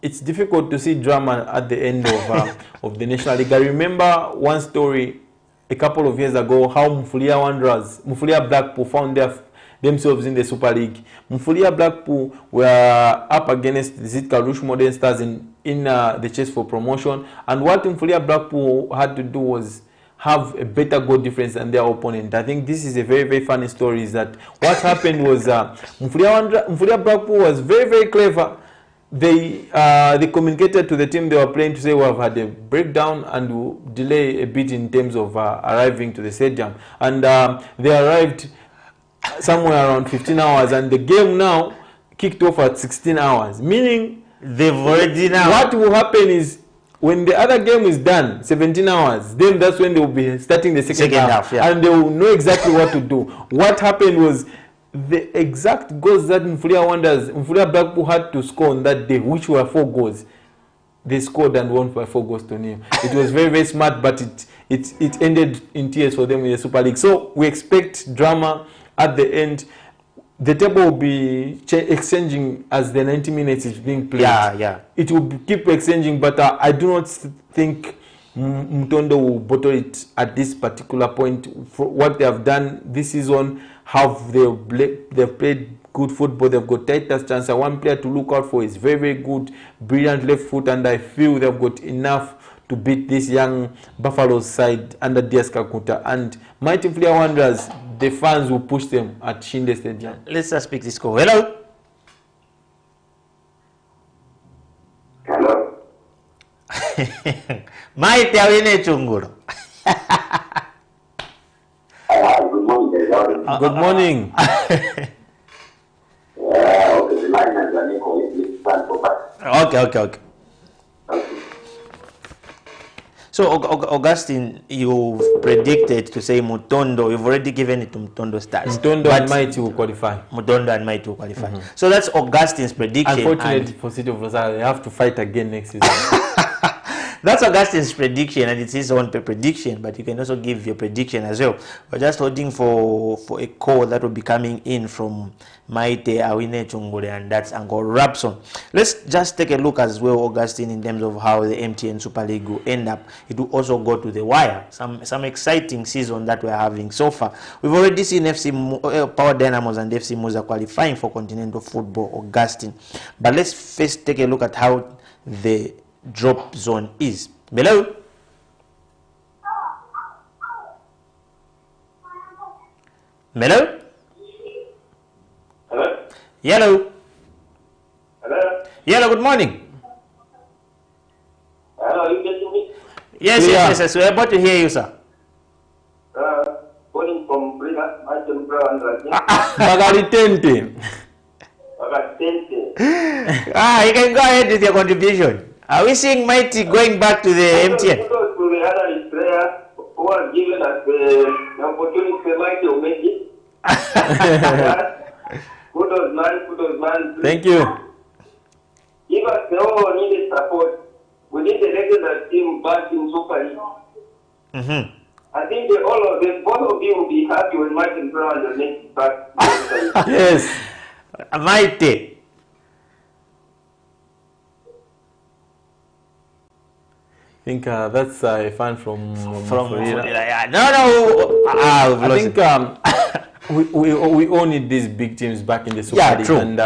Speaker 2: it's difficult to see drama at the end of the National League. I remember one story a couple of years ago, how Mfulira Blackpool found themselves in the Super League. Mfulira Blackpool were up against the Zitka Rush Modern Stars in the chase for promotion, and what Mfulira Blackpool had to do was have a better goal difference than their opponent. I think this is a very funny story, is that what happened was Mfulira Blackpool was very clever. They communicated to the team they were playing to say we have had a breakdown and will delay a bit in terms of arriving to the stadium, and they arrived somewhere around 15 hours, and the game now kicked off at 16 hours, meaning
Speaker 1: they've already now.
Speaker 2: What will happen is, when the other game is done, 17 hours, then that's when they will be starting the second half, yeah. And they will know exactly what to do. What happened was, the exact goals that Mfulira Blackpool had to score on that day, which were 4 goals, they scored and won by 4 goals to nil. It was very smart, but it ended in tears for them in the Super League. So we expect drama at the end. The table will be exchanging as the 90 minutes is being played.
Speaker 1: Yeah.
Speaker 2: It will keep exchanging, but I do not think Mutondo will bottle it at this particular point. For what they have done this season, they've played good football. They've got Titus Chancer. One player to look out for is very good, brilliant left foot, and I feel they've got enough to beat this Young Buffaloes side under Diaz Kakuta. And Mighty Mfulira Wanderers, the fans will push them at Shinde Stadium.
Speaker 1: Let's just speak this call. Hello.
Speaker 7: Hello.
Speaker 1: Mighty awine chunguro.
Speaker 7: Good morning.
Speaker 2: Good morning.
Speaker 1: Okay. So, Augustine, you've predicted to say Mutondo. You've already given it to Mutondo Stars.
Speaker 2: Mutondo and Mighty will qualify.
Speaker 1: So that's Augustine's prediction.
Speaker 2: Unfortunately for City of Rosario, they have to fight again next season.
Speaker 1: That's Augustine's prediction, and it's his own prediction, but you can also give your prediction as well. We're just holding for a call that will be coming in from Maite Awine Chungure, and that's Uncle Rapson. Let's just take a look as well, Augustine, in terms of how the MTN Super League will end up. It will also go to the wire. Some exciting season that we're having so far. We've already seen FC Power Dynamos and FC Muza qualifying for continental football, Augustine. But let's first take a look at how the drop zone is. Hello? Hello?
Speaker 7: Hello?
Speaker 1: Yellow?
Speaker 7: Hello?
Speaker 1: Yellow, good morning.
Speaker 7: Hello, you getting me?
Speaker 1: Yes,
Speaker 2: Yeah.
Speaker 1: yes. We're about to hear you, sir.
Speaker 7: Calling from Brina, Martin Brown,
Speaker 2: Bagalitente.
Speaker 1: You can go ahead with your contribution. Are we seeing Mighty going back to the MTN?
Speaker 7: Kudos to the analyst player who has given us the opportunity to Mighty to make it. Kudos, man.
Speaker 2: Thank you.
Speaker 7: Give us the all needed support. We need the regular team back in Super League.
Speaker 1: Mm-hmm.
Speaker 7: I think both of you will be happy when Martin Brown will make it back.
Speaker 2: Yes.
Speaker 1: Mighty.
Speaker 2: I think that's a fan from Florida.
Speaker 1: Yeah. No.
Speaker 2: I think we all need these big teams back in the Super League.
Speaker 1: True.
Speaker 2: And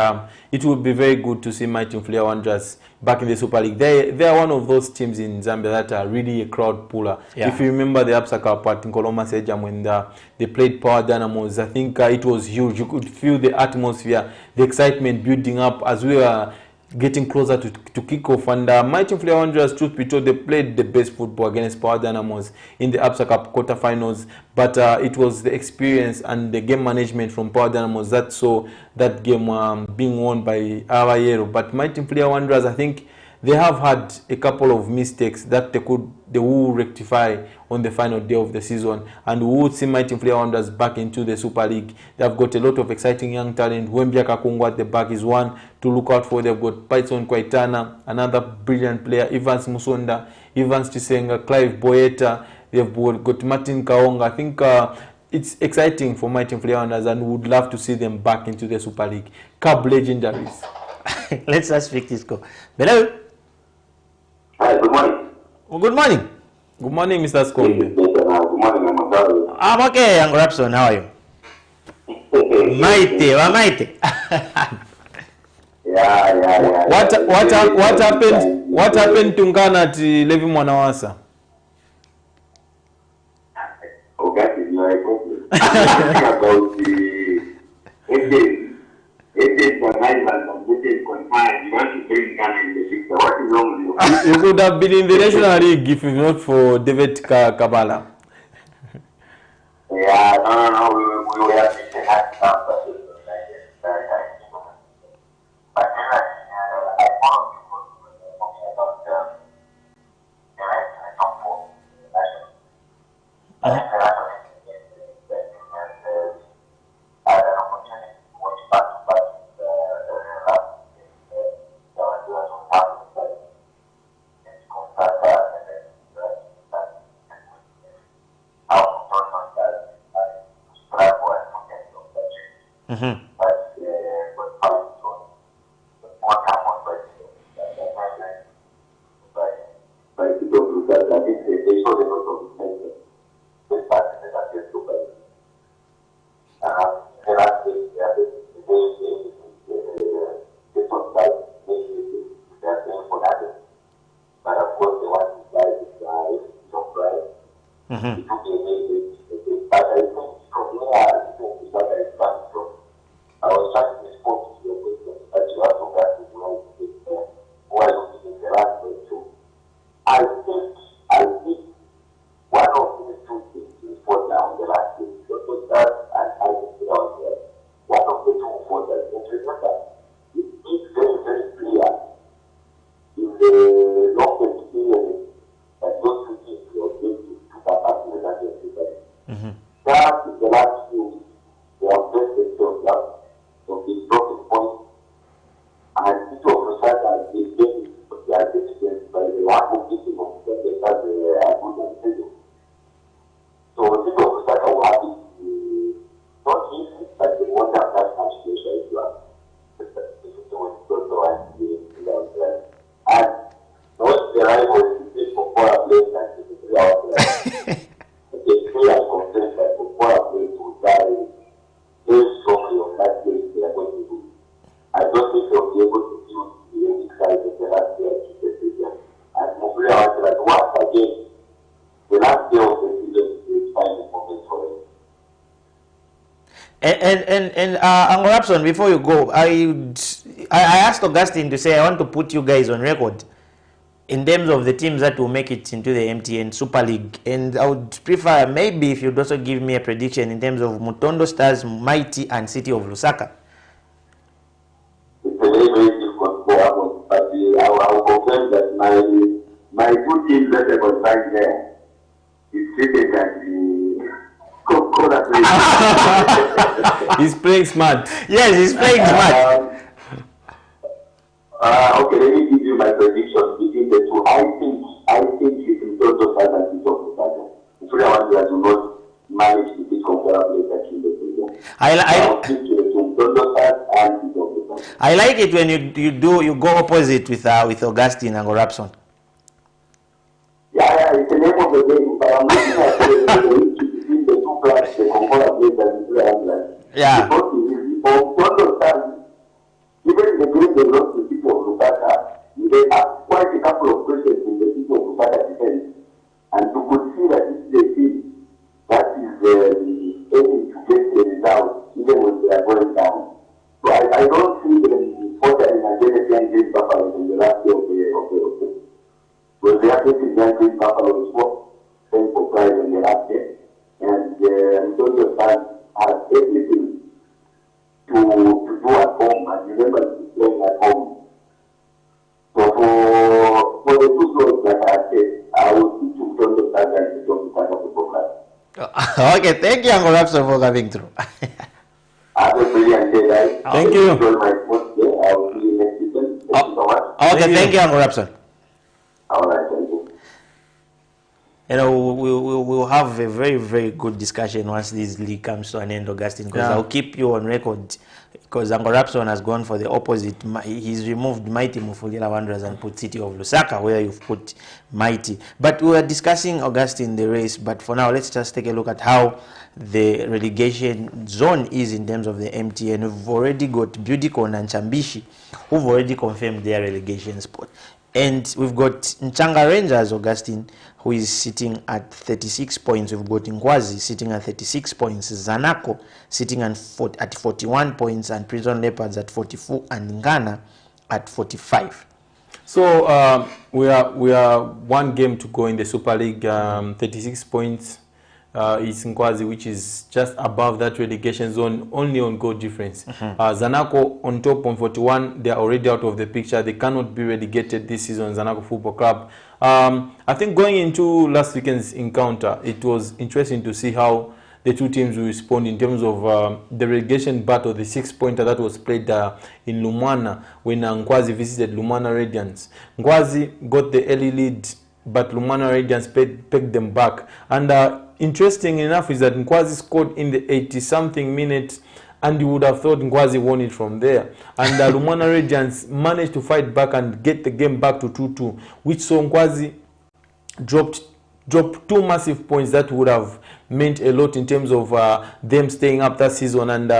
Speaker 2: it would be very good to see Mighty Mfulira Wanderers back in the Super League. They are one of those teams in Zambia that are really a crowd puller.
Speaker 1: Yeah.
Speaker 2: If you remember the Absa Cup at Nkoloma Stadium when they played Power Dynamos, I think it was huge. You could feel the atmosphere, the excitement building up as we were getting closer to kick-off. And Mighty Mfulira Wanderers, truth be told, they played the best football against Power Dynamos in the Absa Cup quarterfinals. But it was the experience and the game management from Power Dynamos that saw that game being won by Awayero. But Mighty Mfulira Wanderers, I think they have had a couple of mistakes that they will rectify on the final day of the season, and we would see Mighty Mfulira Wanderers back into the Super League. They have got a lot of exciting young talent. Wembia Kakungu at the back is one to look out for. They've got Python Kwaitana, another brilliant player, Evans Musonda, Evans Chisenga, Clive Boyeta. They've got Martin Kaonga. I think it's exciting for Mighty Mfulira Wanderers, and we would love to see them back into the Super League. Cub legendaries.
Speaker 1: Let's just speak this call. Hello?
Speaker 7: Hi, good morning.
Speaker 1: Good morning.
Speaker 2: Good morning, Mr. Skombe.
Speaker 7: Good morning, I'm sorry.
Speaker 1: I'm okay, Young Rapson. How are you? Mighty.
Speaker 7: Yeah.
Speaker 2: What happened to Ngana at Levi Mwanawasa?
Speaker 7: Okay, you are about the it is arrival of this confined. You want to bring Ghana in the picture. What is wrong with you?
Speaker 2: You could have been in the National League if not for David Kabala.
Speaker 7: Yeah, no. We were at the hat stuff, but I found
Speaker 1: And Uncle Rapson, before you go, I asked Augustine to say I want to put you guys on record in terms of the teams that will make it into the MTN Super League, and I would prefer maybe if you'd also give me a prediction in terms of Mutondo Stars, Mighty, and City of Lusaka.
Speaker 7: It's a very, very difficult for but I will confirm that my two teams that I was right there is City and
Speaker 2: He's playing smart.
Speaker 1: Yes, he's playing smart.
Speaker 7: Okay, let me give you my prediction between the two. I think it's in terms of size and of the target. The three ones that do not manage to be comparable in the season.
Speaker 1: I like it when you go opposite with Augustine and Rapson.
Speaker 7: Yeah, it's the name of the game, but I'm looking at between the two clubs, the Concord Blades and the Three.
Speaker 1: Yeah.
Speaker 7: Even the game they lost to people of Lusaka, they have quite a couple of questions in the people of Lusaka defense. And you could see that this is a team that is able to get the result even when they are going down. So I don't see them ordering against Buffalo in the last day of the when they are taking against Buffalo sport, then for pride in the last day. And those fans have everything to do at home, and remember to play at home. So for the two clubs that I said, I will speak to Toronto Stars and to Toronto Stars.
Speaker 1: Okay, thank you, Uncle Rapson, for coming through.
Speaker 7: Have a brilliant day, guys.
Speaker 2: Thank you.
Speaker 7: Enjoy my first day. I will see you next season. Thank you so much.
Speaker 1: Okay, thank you, Uncle Rapson.
Speaker 7: All right, thank you.
Speaker 1: You know, we'll have a very, very good discussion once this league comes to an end, Augustine, because I'll keep you on record, because Uncle Rapson has gone for the opposite. He's removed Mighty Mufulira Wanderers and put City of Lusaka, where you've put Mighty. But we were discussing, Augustine, the race, but for now, let's just take a look at how the relegation zone is in terms of the MTN. We've already got Budicon and Chambishi, who've already confirmed their relegation spot. And we've got Nchanga Rangers, Augustine, who is sitting at 36 points. We've got Ngwazi sitting at 36 points. Zanaco sitting at 41 points. And Prison Leopards at 44. And Ngana at 45.
Speaker 2: So we are one game to go in the Super League. 36 points is Ngwazi, which is just above that relegation zone, only on goal difference. Zanaco on top on 41. They are already out of the picture. They cannot be relegated this season, Zanaco Football Club. I think going into last weekend's encounter, it was interesting to see how the two teams will respond in terms of the relegation battle, the 6-pointer that was played in Lumwana when Ngwazi visited Lumwana Radiants. Ngwazi got the early lead, but Lumwana Radiants pegged them back. And interesting enough is that Ngwazi scored in the 80-something minutes, and you would have thought Ngwazi won it from there. And Lumwana Radiants managed to fight back and get the game back to 2-2, which saw Ngwazi dropped two massive points that would have meant a lot in terms of them staying up that season. And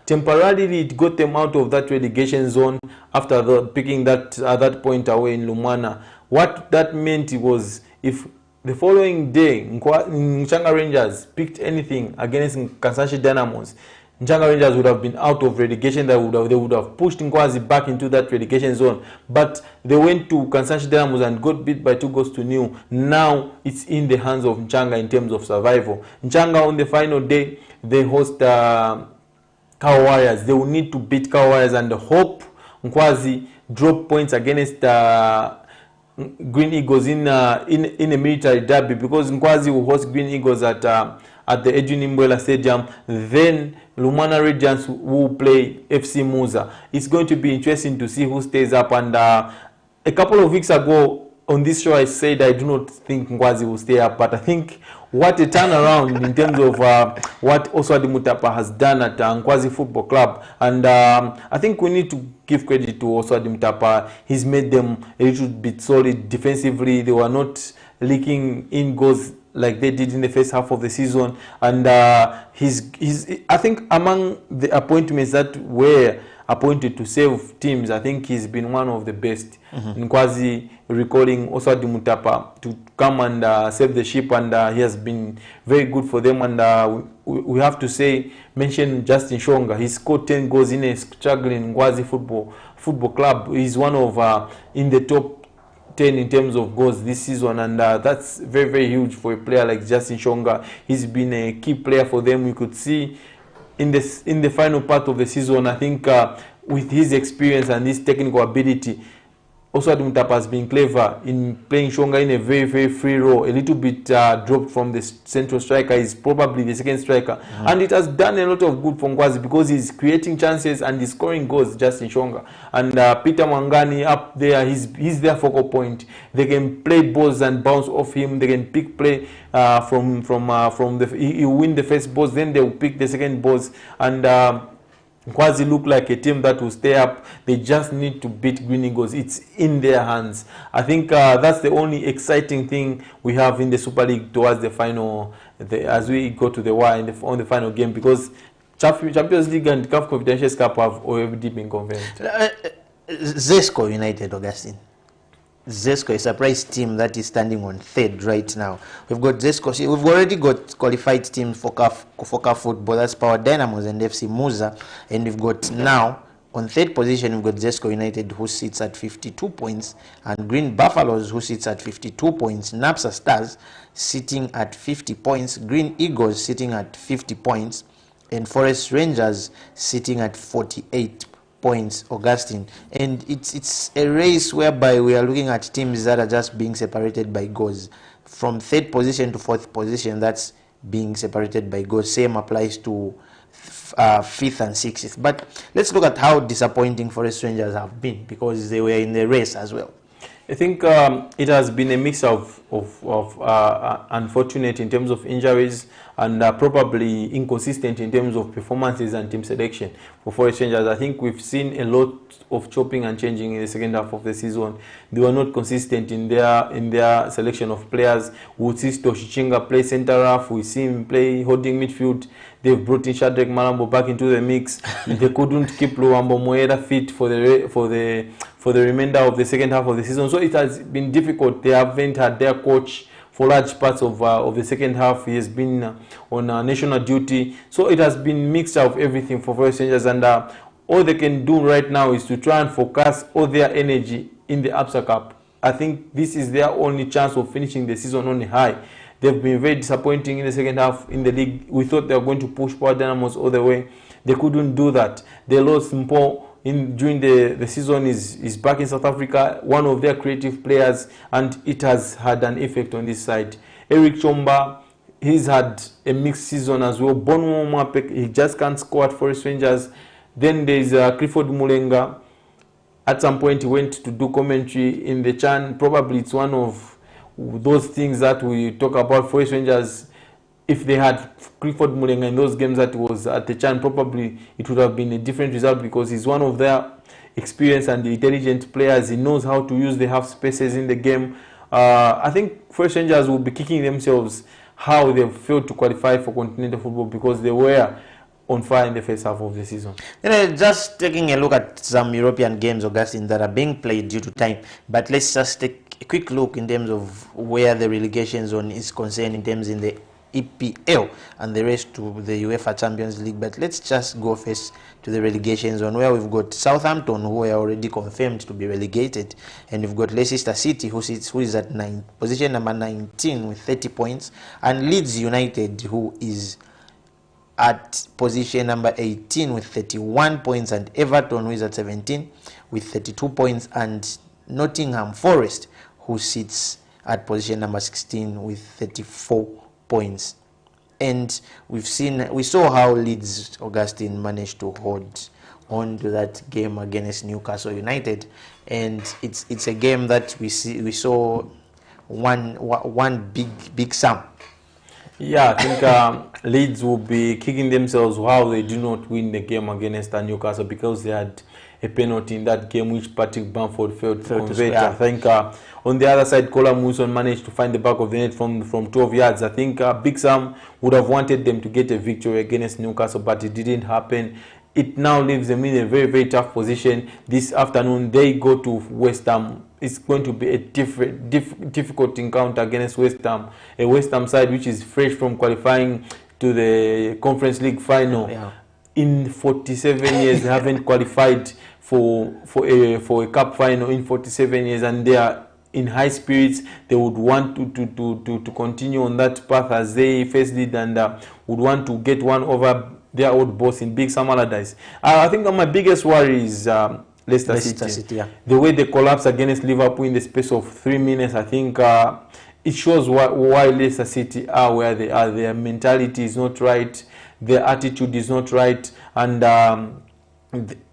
Speaker 2: temporarily it got them out of that relegation zone after picking that point away in Lumwana. What that meant was, if the following day Nchanga Rangers picked anything against Kansashi Dynamos, Nchanga Rangers would have been out of relegation. They would have pushed Ngwazi back into that relegation zone. But they went to Kansashi Dynamos and got beat by 2-0. Now it's in the hands of Nchanga in terms of survival. Nchanga on the final day, they host Cow Warriors. They will need to beat Cow Warriors and hope Ngwazi drop points against Green Eagles in a military derby, because Ngwazi will host Green Eagles at the Edwin Mbwela Stadium. Then Lumwana Radiants will play FC Muza. It's going to be interesting to see who stays up. And a couple of weeks ago on this show, I said I do not think Ngwazi will stay up, but I think what a turnaround in terms of what Oswald Mutapa has done at Ngwazi Football Club. And I think we need to give credit to Oswald Mutapa. He's made them a little bit solid defensively. They were not leaking in goals like they did in the first half of the season. And he's I think among the appointments that were appointed to save teams, I think he's been one of the best. Ngwazi recalling Oswald Mutapa to come and save the ship, and he has been very good for them. And we have to mention Justin Shonga. He scored 10 goals in a struggling Ngwazi football club. He's one of in the top 10 in terms of goals this season, and that's very, very huge for a player like Justin Shonga. He's been a key player for them. We could see in the final part of the season, I think with his experience and his technical ability, also Mutapa has been clever in playing Shonga in a very, very free role, a little bit dropped from the central striker. He's probably the second striker. And it has done a lot of good for Ngwazi because he's creating chances and he's scoring goals, Justin Shonga. And Peter Mwangani up there, he's their focal point. They can play balls and bounce off him. They can pick play from the... He win the first balls, then they will pick the second balls. And... Ngwazi look like a team that will stay up. They just need to beat Green Eagles. It's in their hands. I think that's the only exciting thing we have in the Super League towards the final, as we go to the wire on the final game, because Champions League and CAF Confederations Cup have already been confirmed.
Speaker 1: Zesco United, Augustine. Zesco, a surprise team that is standing on third right now. We've got Zesco. We've already got qualified teams for CAF football. That's Power Dynamos and FC Muza. And we've got now on third position, we've got Zesco United, who sits at 52 points, and Green Buffaloes, who sits at 52 points. Napsa Stars sitting at 50 points. Green Eagles sitting at 50 points, and Forest Rangers sitting at 48 points, Augustine. And it's a race whereby we are looking at teams that are just being separated by goals. From third position to fourth position, that's being separated by goals. Same applies to fifth and sixth. But let's look at how disappointing Forest Rangers have been, because they were in the race as well.
Speaker 2: I think it has been a mix of unfortunate in terms of injuries and probably inconsistent in terms of performances and team selection for Forest Rangers. I think we've seen a lot of chopping and changing in the second half of the season. They were not consistent in their selection of players. We see Toshichinga play centre half. We see him play holding midfield. They've brought in Shadrack Malambo back into the mix. They couldn't keep Luambo Moeda fit for the remainder of the second half of the season. So it has been difficult. They haven't had their coach for large parts of the second half. He has been on national duty. So it has been mixed of everything for Forest Rangers. And all they can do right now is to try and focus all their energy in the Absa Cup. I think this is their only chance of finishing the season on a high. They've been very disappointing in the second half in the league. We thought they were going to push Power Dynamos all the way. They couldn't do that. They lost Mpo during the season. Is back in South Africa, one of their creative players, and it has had an effect on this side. Eric Chomba, he's had a mixed season as well. Bono MWAPE, he just can't score at Forest Rangers. Then there's Clifford Mulenga. At some point he went to do commentary in the Chan. Probably it's one of those things that we talk about. Forest Rangers, if they had Clifford Mulenga in those games that was at the Chan, probably it would have been a different result, because he's one of their experienced and intelligent players. He knows how to use the half spaces in the game. I think Forest Rangers will be kicking themselves how they failed to qualify for continental football, because they were on fire in the first half of the season.
Speaker 1: Just taking a look at some European games, Augustine, that are being played due to time. But let's just take a quick look in terms of where the relegation zone is concerned, in terms in the EPL and the rest to the UEFA Champions League. But let's just go first to the relegation zone, where we've got Southampton, who are already confirmed to be relegated, and we've got Leicester City, who is at position number 19 with 30 points, and Leeds United, who is at position number 18 with 31 points, and Everton, who is at 17 with 32 points, and Nottingham Forest, who sits at position number 16 with 34 points. And we saw how Leeds, Augustine, managed to hold on to that game against Newcastle United, and it's a game that we saw one big sum.
Speaker 2: Yeah, I think Leeds will be kicking themselves how they do not win the game against Newcastle, because they had a penalty in that game which Patrick Bamford failed to convert. I think on the other side, Colin Wilson managed to find the back of the net from 12 yards. I think Big Sam would have wanted them to get a victory against Newcastle, but it didn't happen. It now leaves them in a very, very tough position. This afternoon, they go to West Ham. It's going to be a difficult encounter against West Ham, a West Ham side which is fresh from qualifying to the Conference League final.
Speaker 1: Yeah.
Speaker 2: In 47 years, they haven't qualified for a cup final in 47 years, and they are in high spirits. They would want to continue on that path as they first did, and would want to get one over their old boss in Big Sam Allardyce. I think my biggest worry is Leicester City.
Speaker 1: Yeah.
Speaker 2: The way they collapsed against Liverpool in the space of 3 minutes, I think it shows why Leicester City are where they are. Their mentality is not right. Their attitude is not right. And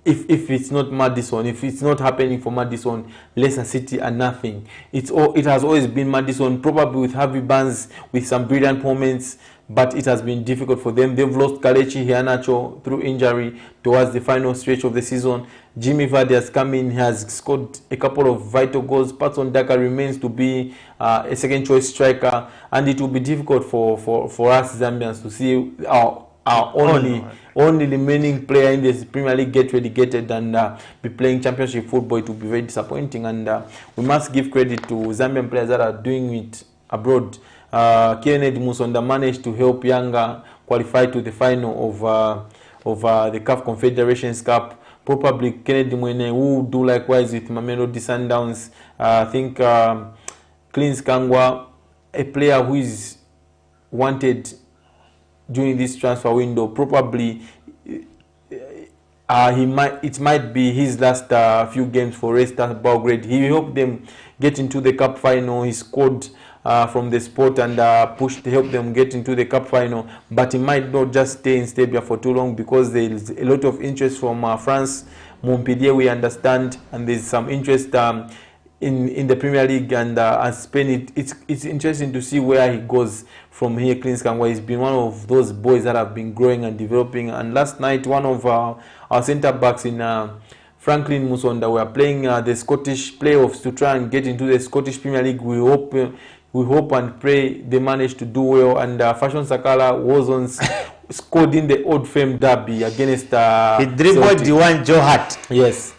Speaker 2: if it's not Maddison, if it's not happening for Maddison, Leicester City are nothing. It has always been Maddison, probably with Harvey Barnes, with some brilliant moments, but it has been difficult for them. They've lost Kelechi Iheanacho through injury towards the final stretch of the season. Jimmy Vardy has come in, has scored a couple of vital goals. Patson Daka remains to be a second choice striker, and it will be difficult for us Zambians to see our only remaining player in this Premier League get relegated and be playing championship football. It will be very disappointing, and we must give credit to Zambian players that are doing it abroad. Camnet Musonda managed to help Yanga qualify to the final of the CAF Confederations Cup. Probably Kennedy Mwene will do likewise with Mamelodi Sundowns. I think Clins Kangwa, a player who is wanted during this transfer window, probably it might be his last few games for Red Star Belgrade. He helped them get into the cup final. He scored from the spot and pushed to help them get into the cup final, but he might not just stay in Stabia for too long because there is a lot of interest from France, Montpellier, we understand, and there's some interest in the Premier League and Spain. It's interesting to see where he goes from here. Clins Kangwa, he's been one of those boys that have been growing and developing, and last night one of our centre backs in Franklin Musonda were playing the Scottish playoffs to try and get into the Scottish Premier League. We hope and pray they manage to do well. And Fashion Sakala was scored in the Old Firm derby against
Speaker 1: he dribbled the one Joe Hart.
Speaker 2: Yes.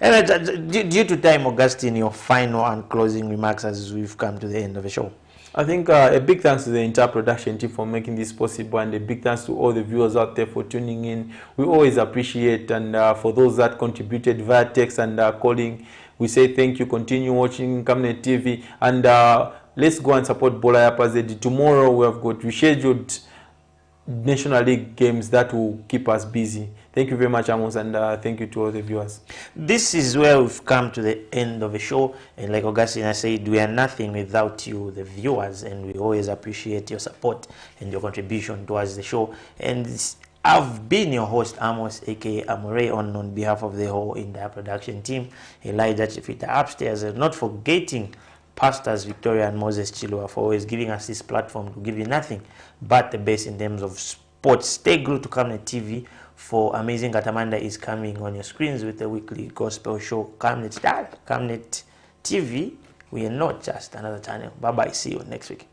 Speaker 1: And due to time, Augustine, your final and closing remarks as we've come to the end of the show.
Speaker 2: I think a big thanks to the entire production team for making this possible, and a big thanks to all the viewers out there for tuning in. We always appreciate, and for those that contributed via text and calling, we say thank you. Continue watching Camnet TV, and let's go and support Bola Yapazedi. Tomorrow we have got rescheduled National League games that will keep us busy. Thank you very much, Amos, and thank you to all the viewers.
Speaker 1: This is where we've come to the end of the show, and like Augustina said, we are nothing without you, the viewers, and we always appreciate your support and your contribution towards the show. And I've been your host, Amos, aka Amore, on behalf of the whole entire production team, Elijah Chifita upstairs, and not forgetting Pastors Victoria and Moses Chilua for always giving us this platform to give you nothing but the best in terms of sports. Stay glued to Camnet TV, for Amazing Katamanda is coming on your screens with a weekly gospel show, Camnet TV. We are not just another channel. Bye-bye. See you next week.